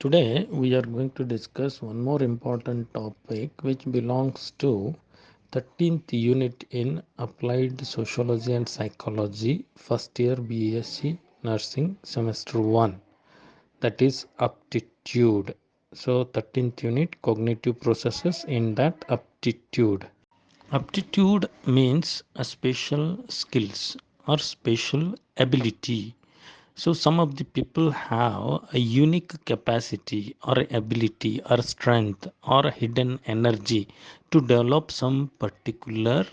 Today we are going to discuss one more important topic which belongs to 13th unit in Applied Sociology and Psychology, first year B.Sc Nursing, semester 1, that is aptitude. So 13th unit, cognitive processes in that aptitude. Aptitude means a special skills or special ability. So some of the people have a unique capacity or ability or strength or hidden energy to develop some particular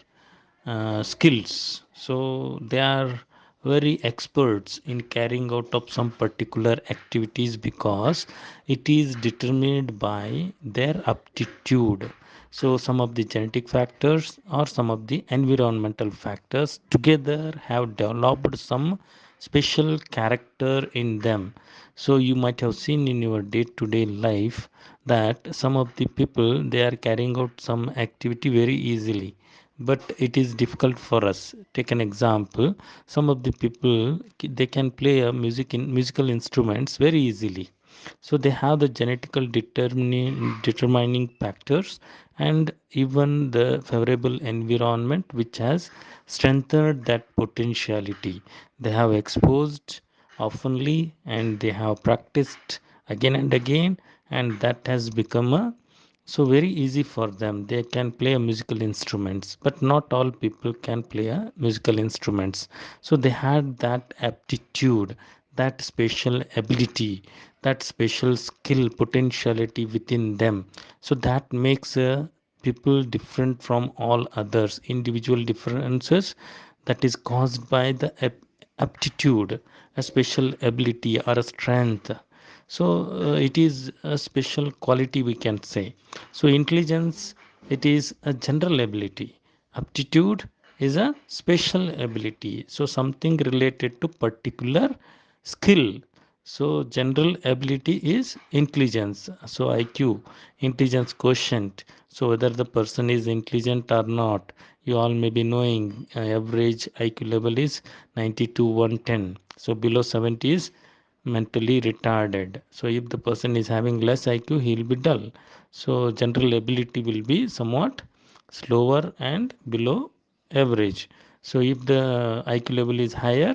skills. So they are very experts in carrying out of some particular activities because it is determined by their aptitude. So some of the genetic factors or some of the environmental factors together have developed some special character in them. So you might have seen in your day-to-day life that some of the people they are carrying out some activity very easily, but it is difficult for us. Take an example. Some of the people they can play a musical instruments very easily, so they have the genetical determining factors and even the favorable environment which has strengthened that potentiality. They have exposed oftenly and they have practiced again and again, and that has become a so very easy for them. They can play a musical instruments, but not all people can play a musical instruments. So they had that aptitude, that special ability, that special skill potentiality within them. So that makes people different from all others. Individual differences that is caused by the aptitude, a special ability or a strength. So it is a special quality we can say. So intelligence, it is a general ability. Aptitude is a special ability. So something related to particular skill. So general ability is intelligence. So IQ, intelligence quotient. So whether the person is intelligent or not, you all may be knowing average IQ level is 90 to 110. So below 70 is mentally retarded. So if the person is having less IQ, he will be dull. So general ability will be somewhat slower and below average. So if the IQ level is higher,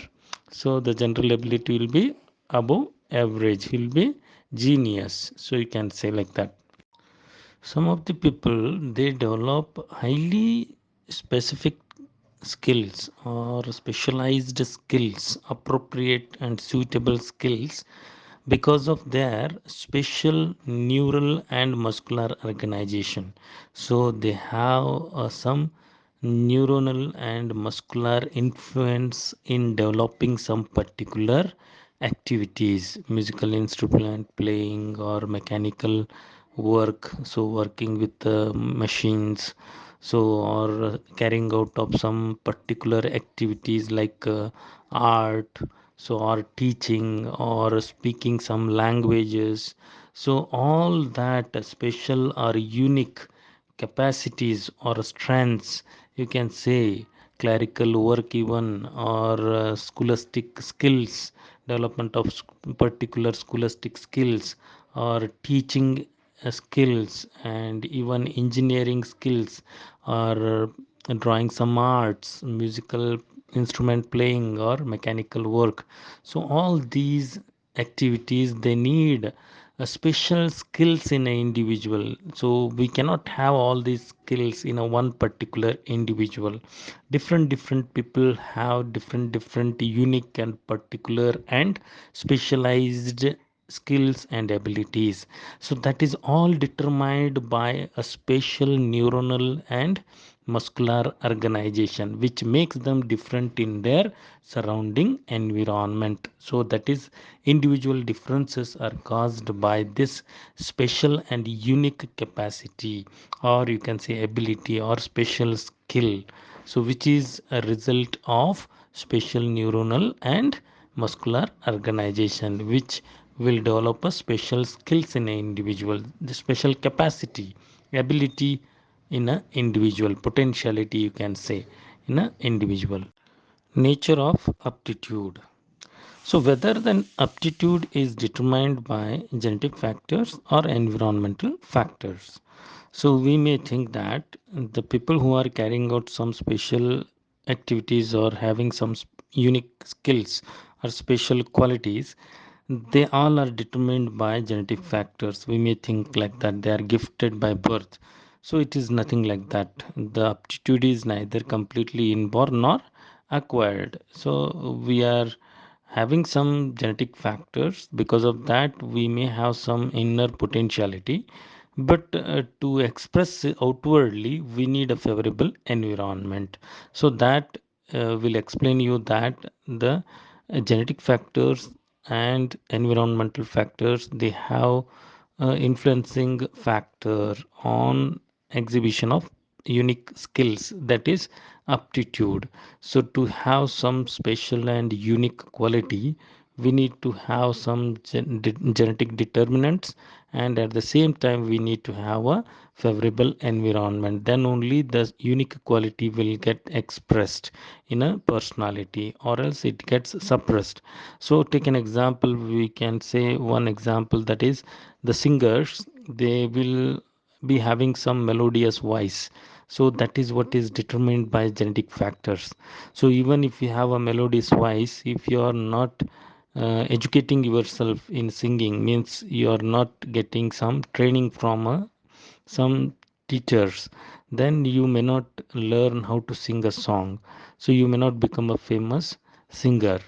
so the general ability will be above average. He will be genius. So you can say like that. Some of the people they develop highly specific skills or specialized skills, appropriate and suitable skills because of their special neural and muscular organization. So they have some neuronal and muscular influence in developing some particular activities, musical instrument playing or mechanical work, so working with machines, so or carrying out of some particular activities like art, so or teaching or speaking some languages. So all that special or unique capacities or strengths, you can say clerical work even or scholastic skills, development of particular scholastic skills or teaching skills and even engineering skills or drawing some arts, musical instrument playing or mechanical work. So all these activities they need a special skills in an individual. So we cannot have all these skills in a one particular individual. Different people have different unique and particular and specialized skills and abilities. So that is all determined by a special neuronal and muscular organization which makes them different in their surrounding environment. So that is individual differences are caused by this special and unique capacity, or you can say ability or special skill, so which is a result of special neuronal and muscular organization which will develop a special skills in an individual, the special capacity, ability in an individual, potentiality you can say in an individual. Nature of aptitude. So whether then aptitude is determined by genetic factors or environmental factors. So we may think that the people who are carrying out some special activities or having some unique skills or special qualities, they all are determined by genetic factors. We may think like that they are gifted by birth. So it is nothing like that. The aptitude is neither completely inborn nor acquired. So we are having some genetic factors. Because of that, we may have some inner potentiality, but to express outwardly, we need a favorable environment. So that will explain you that the genetic factors and environmental factors, they have influencing factor on exhibition of unique skills, that is aptitude. So to have some special and unique quality, we need to have some genetic determinants, and at the same time we need to have a favorable environment. Then only the unique quality will get expressed in a personality, or else it gets suppressed. So take an example. We can say one example, that is the singers, they will be having some melodious voice. So that is what is determined by genetic factors. So even if you have a melodious voice, if you are not educating yourself in singing, means you are not getting some training from some teachers, then you may not learn how to sing a song. So you may not become a famous singer.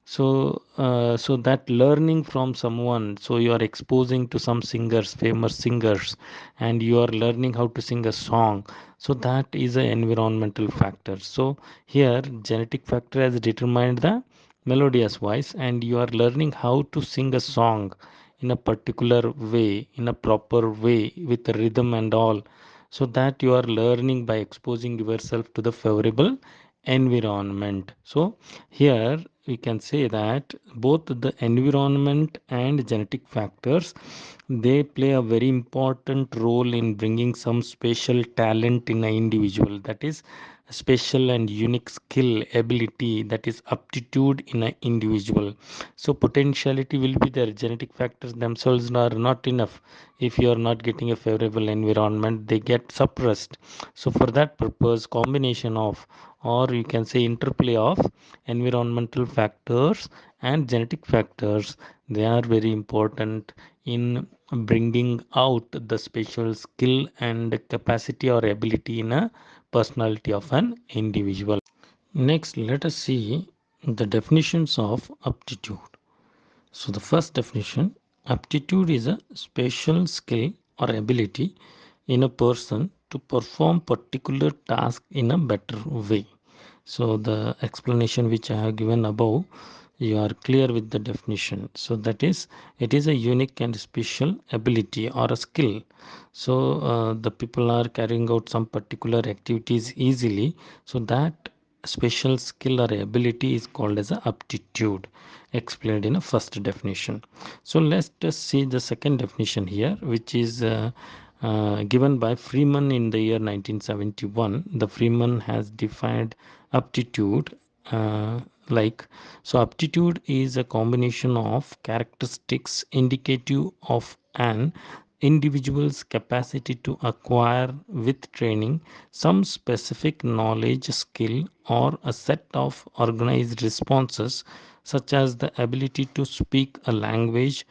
So that learning from someone, so you are exposing to some singers, famous singers, and you are learning how to sing a song. So that is an environmental factor. So here genetic factor has determined the melodious voice, and you are learning how to sing a song in a particular way, in a proper way, with rhythm and all. So that you are learning by exposing yourself to the favorable environment. So here we can say that both the environment and genetic factors, they play a very important role in bringing some special talent in an individual, that is special and unique skill, ability, that is aptitude in an individual. So potentiality will be there. Genetic factors themselves are not enough. If you are not getting a favorable environment, they get suppressed. So for that purpose, combination of, or you can say interplay of, environmental factors and genetic factors, they are very important in bringing out the special skill and capacity or ability in a personality of an individual. Next, let us see the definitions of aptitude. So the first definition, aptitude is a special skill or ability in a person to perform particular task in a better way. So the explanation which I have given above, you are clear with the definition. So that is, it is a unique and special ability or a skill. So the people are carrying out some particular activities easily. So that special skill or ability is called as a aptitude, explained in a first definition. So let's just see the second definition here, which is given by Freeman in the year 1971. The Freeman has defined aptitude like, so aptitude is a combination of characteristics indicative of an individual's capacity to acquire with training some specific knowledge, skill, or a set of organized responses, such as the ability to speak a language,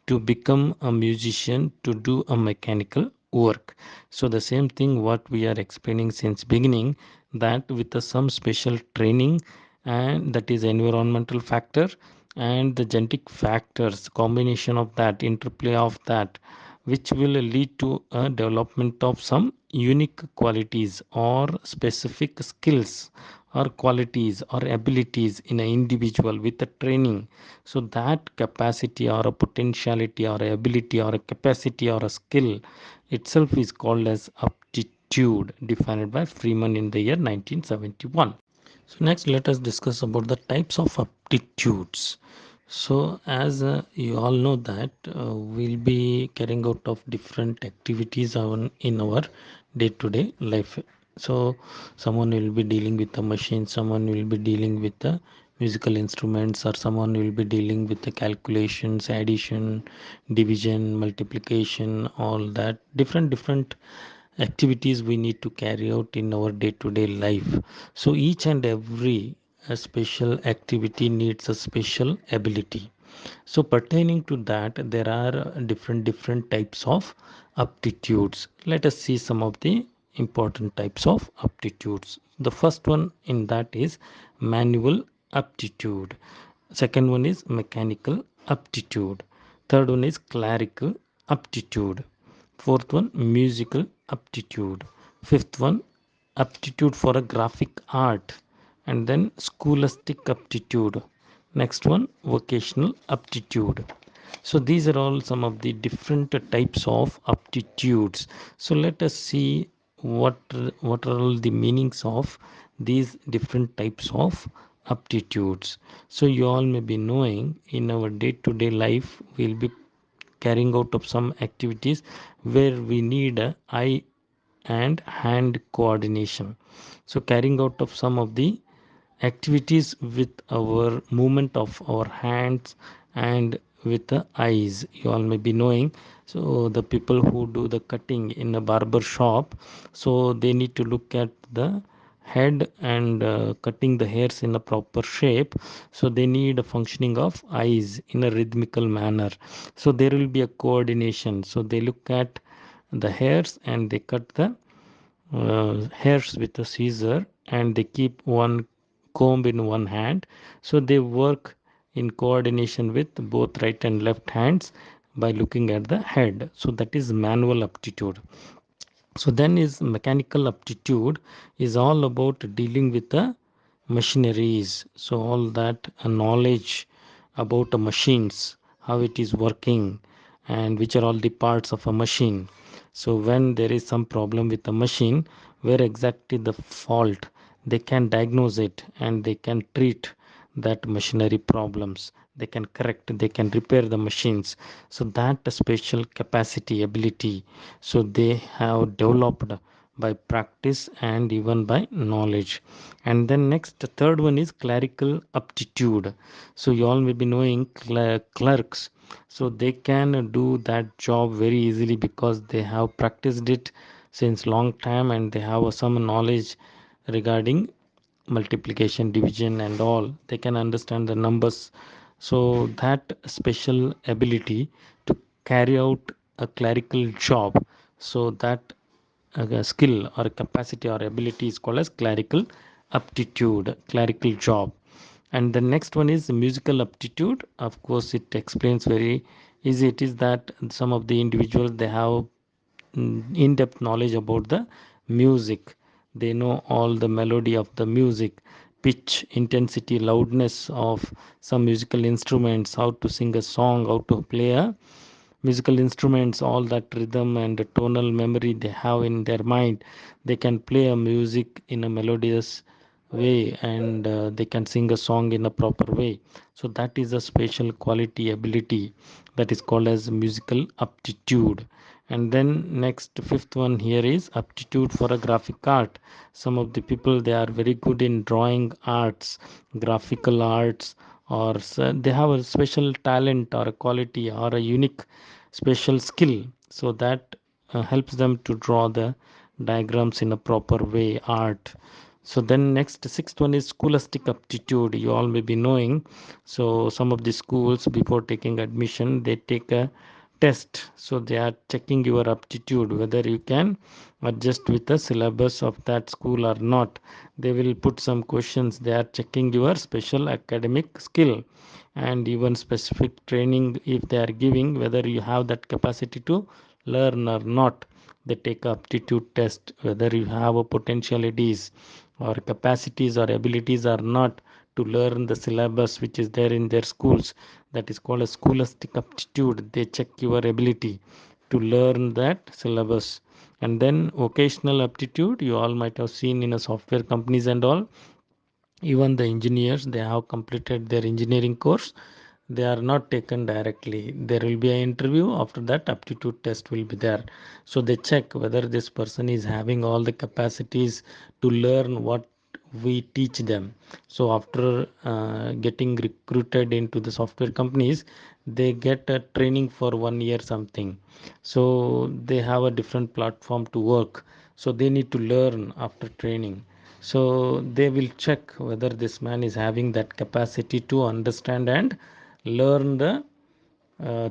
to become a musician, to do a mechanical work. So the same thing what we are explaining since beginning, that with some special training, and that is environmental factor and the genetic factors, combination of that, interplay of that, which will lead to a development of some unique qualities or specific skills or qualities or abilities in an individual with the training. So that capacity or a potentiality or a ability or a capacity or a skill itself is called as aptitude, defined by Freeman in the year 1971. So next, let us discuss about the types of aptitudes. So as you all know that we'll be carrying out of different activities on in our day-to-day life. So someone will be dealing with the machine, someone will be dealing with the musical instruments, or someone will be dealing with the calculations, addition, division, multiplication, all that different activities we need to carry out in our day to day life. So each and every special activity needs a special ability. So pertaining to that, there are different types of aptitudes. Let us see some of the important types of aptitudes. The first one in that is manual aptitude. Second one is mechanical aptitude. Third one is clerical aptitude. Fourth one, musical aptitude. Fifth one, aptitude for a graphic art. And then scholastic aptitude. Next one, vocational aptitude. So these are all some of the different types of aptitudes. So let us see what what are all the meanings of these different types of aptitudes. So you all may be knowing in our day-to-day life we'll be carrying out of some activities where we need a eye and hand coordination. So carrying out of some of the activities with our movement of our hands and with the eyes, you all may be knowing. So the people who do the cutting in a barber shop, so they need to look at the head and cutting the hairs in a proper shape, so they need a functioning of eyes in a rhythmical manner. So there will be a coordination, so they look at the hairs and they cut the hairs with a scissor, and they keep one comb in one hand. So they work in coordination with both right and left hands by looking at the head. So that is manual aptitude. So then is mechanical aptitude is all about dealing with the machineries. So all that knowledge about the machines, how it is working, and which are all the parts of a machine. So when there is some problem with the machine, where exactly the fault, they can diagnose it and they can treat that machinery problems. They can correct, they can repair the machines. So that special capacity, ability, so they have developed by practice and even by knowledge. And then next, the third one is clerical aptitude. So you all may be knowing clerks, so they can do that job very easily because they have practiced it since long time and they have some knowledge regarding multiplication, division, and all. They can understand the numbers. So that special ability to carry out a clerical job, so that skill or capacity or ability is called as clerical aptitude, clerical job. And the next one is musical aptitude. Of course, it explains very easy. It is that some of the individuals, they have in-depth knowledge about the music. They know all the melody of the music, pitch, intensity, loudness of some musical instruments, how to sing a song, how to play a musical instruments, all that rhythm and tonal memory they have in their mind. They can play a music in a melodious way, and they can sing a song in a proper way. So that is a special quality ability that is called as musical aptitude. And then next, fifth one here is aptitude for a graphic art. Some of the people, they are very good in drawing arts, graphical arts, or they have a special talent or a quality or a unique special skill, so that helps them to draw the diagrams in a proper way, art. So then next, sixth one is scholastic aptitude. You all may be knowing. So some of the schools, before taking admission, they take a test. So they are checking your aptitude, whether you can adjust with the syllabus of that school or not. They will put some questions. They are checking your special academic skill and even specific training if they are giving, whether you have that capacity to learn or not. They take aptitude test, whether you have a potentialities or capacities or abilities or not to learn the syllabus which is there in their schools. That is called a scholastic aptitude. They check your ability to learn that syllabus. And then vocational aptitude, you all might have seen in a software companies and all. Even the engineers, they have completed their engineering course, they are not taken directly. There will be an interview, after that aptitude test will be there. So they check whether this person is having all the capacities to learn we teach them. So after getting recruited into the software companies, they get a training for 1 year something. So they have a different platform to work. So they need to learn after training. So they will check whether this man is having that capacity to understand and learn the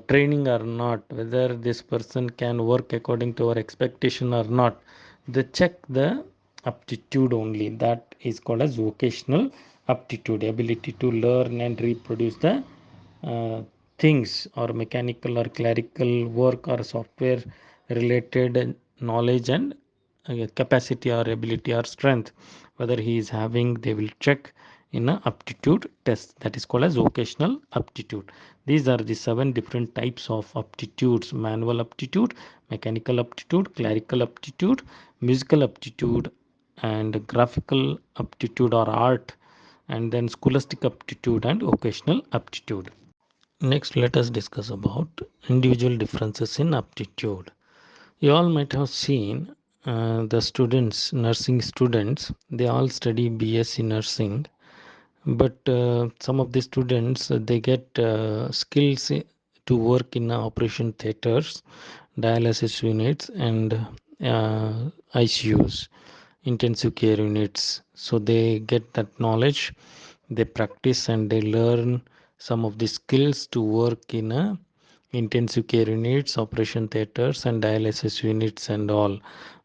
training or not, whether this person can work according to our expectation or not. They check the aptitude only. That is called as vocational aptitude, ability to learn and reproduce the uh, things, or mechanical or clerical work or software related knowledge and capacity or ability or strength, whether he is having. They will check in a aptitude test, that is called as vocational aptitude. These are the 7 different types of aptitudes: manual aptitude, mechanical aptitude, clerical aptitude, musical aptitude, and graphical aptitude or art, and then scholastic aptitude and vocational aptitude. Next, let us discuss about individual differences in aptitude. You all might have seen the students, nursing students, they all study B.Sc nursing, but some of the students they get skills to work in operation theaters, dialysis units, and ICUs, intensive care units. So they get that knowledge, they practice and they learn some of the skills to work in intensive care units, operation theaters, and dialysis units and all.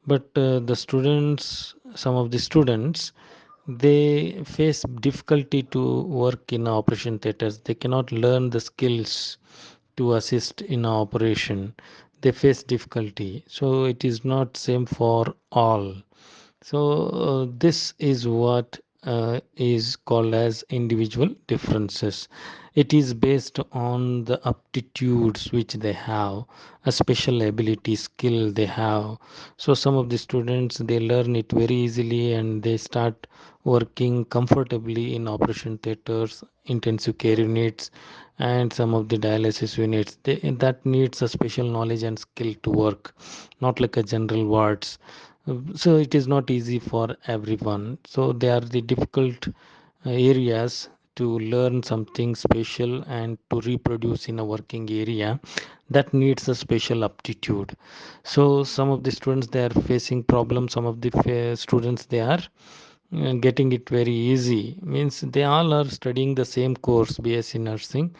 But the students, some of the students, they face difficulty to work in operation theaters. They cannot learn the skills to assist in operation. They face difficulty. So it is not same for all. So this is what is called as individual differences. It is based on the aptitudes which they have, a special ability, skill they have. So some of the students they learn it very easily and they start working comfortably in operation theaters, intensive care units, and some of the dialysis units. That needs a special knowledge and skill to work, not like a general wards. So it is not easy for everyone. So they are the difficult areas to learn something special and to reproduce in a working area, that needs a special aptitude. So some of the students they are facing problems, some of the students they are getting it very easy. Means they all are studying the same course, B.Sc nursing,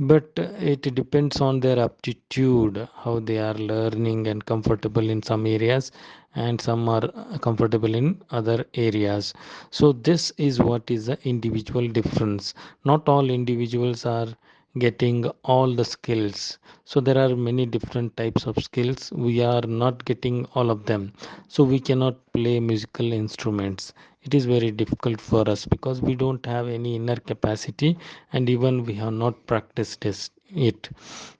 but it depends on their aptitude, how they are learning and comfortable in some areas, and some are comfortable in other areas. So this is what is the individual difference. Not all individuals are getting all the skills. So there are many different types of skills, we are not getting all of them. So we cannot play musical instruments. It is very difficult for us because we don't have any inner capacity, and even we have not practiced it.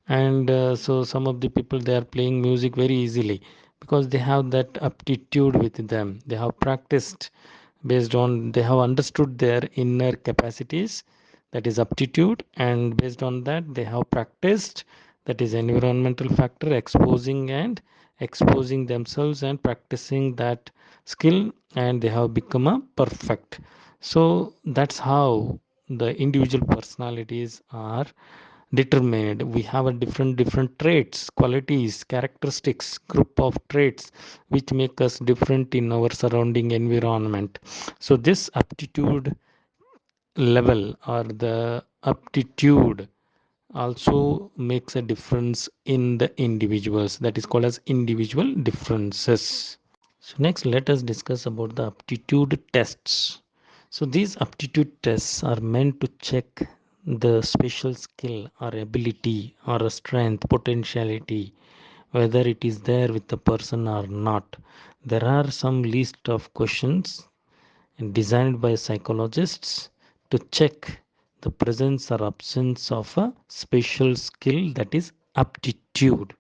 And so some of the people they are playing music very easily because they have that aptitude with them, they have practiced based on, they have understood their inner capacities, that is aptitude, and based on that they have practiced, that is environmental factor, exposing themselves and practicing that skill, and they have become a perfect. So that's how the individual personalities are determined. We have a different traits, qualities, characteristics, group of traits which make us different in our surrounding environment. So this aptitude level or the aptitude also makes a difference in the individuals, that is called as individual differences. So next let us discuss about the aptitude tests. So these aptitude tests are meant to check the special skill or ability or a strength, potentiality, whether it is there with the person or not. There are some list of questions designed by psychologists to check the presence or absence of a special skill, that is aptitude.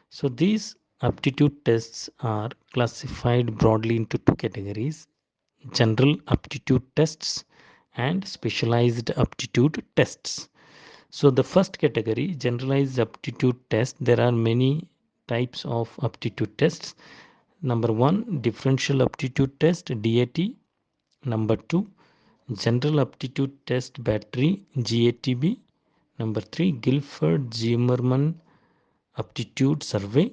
So these aptitude tests are classified broadly into 2 categories: general aptitude tests and specialized aptitude tests. So the first category, generalized aptitude test, there are many types of aptitude tests. Number one, differential aptitude test, DAT. Number 2, General Aptitude Test Battery GATB. Number 3, Guilford Zimmermann Aptitude Survey.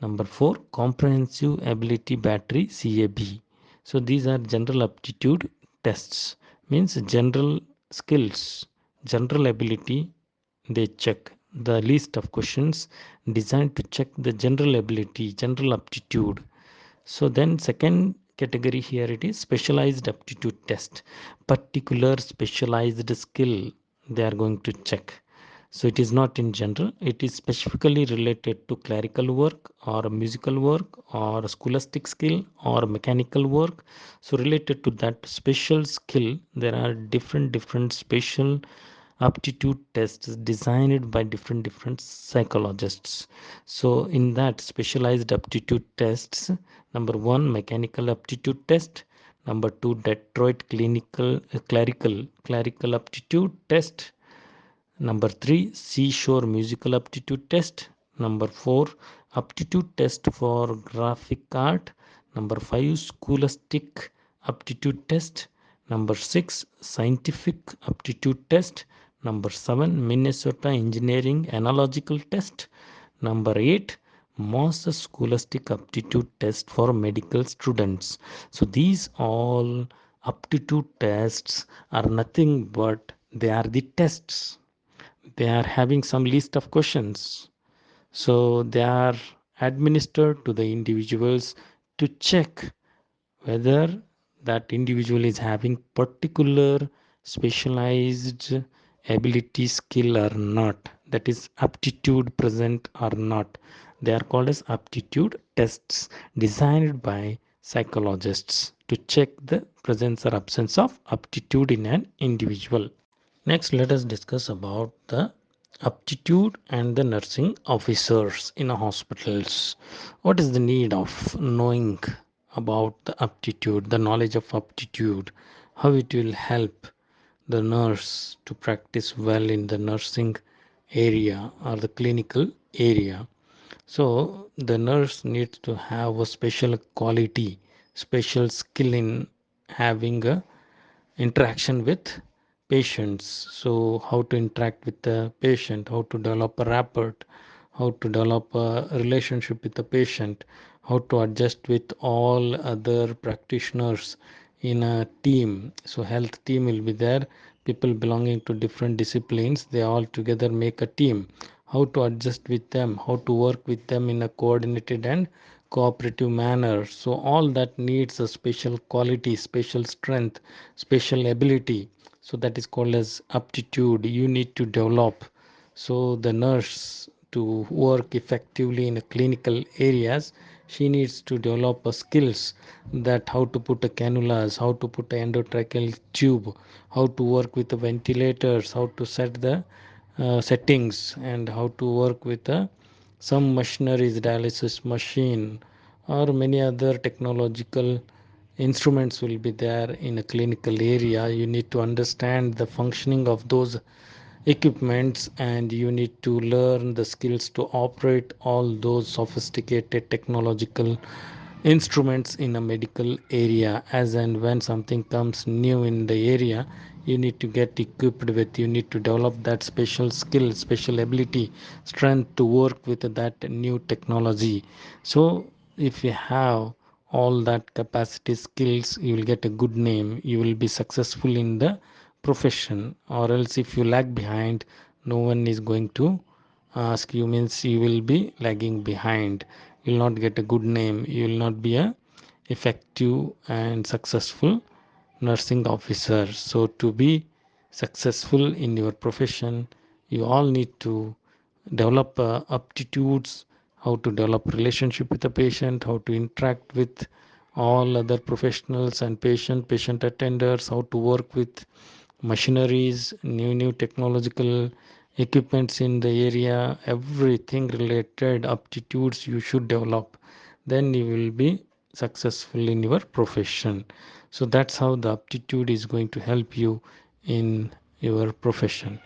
Number 4, Comprehensive Ability Battery CAB. So these are general aptitude tests, means general skills, general ability. They check the list of questions designed to check the general ability, general aptitude. So then second category here, it is specialized aptitude test, particular specialized skill they are going to check. So it is not in general, it is specifically related to clerical work or musical work or scholastic skill or mechanical work. So related to that special skill, there are different special aptitude tests designed by different psychologists. So in that specialized aptitude tests, number 1, mechanical aptitude test. Number 2, Detroit clerical aptitude test. Number 3, Seashore Musical Aptitude Test. Number 4, Aptitude Test for Graphic Art. Number 5, Scholastic Aptitude Test. Number 6, Scientific Aptitude Test. Number 7, Minnesota Engineering Analogical Test. Number 8, Moss Scholastic Aptitude Test for medical students. So these all aptitude tests are nothing but they are the tests. They are having some list of questions, so they are administered to the individuals to check whether that individual is having particular specialized ability, skill or not, that is aptitude present or not. They are called as aptitude tests designed by psychologists to check the presence or absence of aptitude in an individual. Next, let us discuss about the aptitude and the nursing officers in hospitals. What is the need of knowing about the aptitude, the knowledge of aptitude, how it will help the nurse to practice well in the nursing area or the clinical area. So the nurse needs to have a special quality, special skill in having a interaction with patients. So how to interact with the patient, how to develop a rapport, how to develop a relationship with the patient, how to adjust with all other practitioners in a team. So health team will be there, people belonging to different disciplines, they all together make a team. How to adjust with them, how to work with them in a coordinated and cooperative manner. So all that needs a special quality, special strength, special ability. So that is called as aptitude you need to develop. So the nurse to work effectively in a clinical areas, she needs to develop a skills, that how to put a cannulas, how to put a endotracheal tube, how to work with the ventilators, how to set the settings, and how to work with some machineries, dialysis machine or many other technological instruments will be there in a clinical area. You need to understand the functioning of those equipments, and you need to learn the skills to operate all those sophisticated technological instruments in a medical area. As and when something comes new in the area, you need to get equipped with, you need to develop that special skill, special ability, strength to work with that new technology. So if you have all that capacity, skills, you will get a good name, you will be successful in the profession. Or else if you lag behind, no one is going to ask you, means you will be lagging behind, you will not get a good name, you will not be a effective and successful nursing officer. So to be successful in your profession, you all need to develop aptitudes, how to develop relationship with the patient, how to interact with all other professionals and patient attenders, how to work with machineries, new technological equipments in the area, everything related aptitudes you should develop. Then you will be successful in your profession. So that's how the aptitude is going to help you in your profession.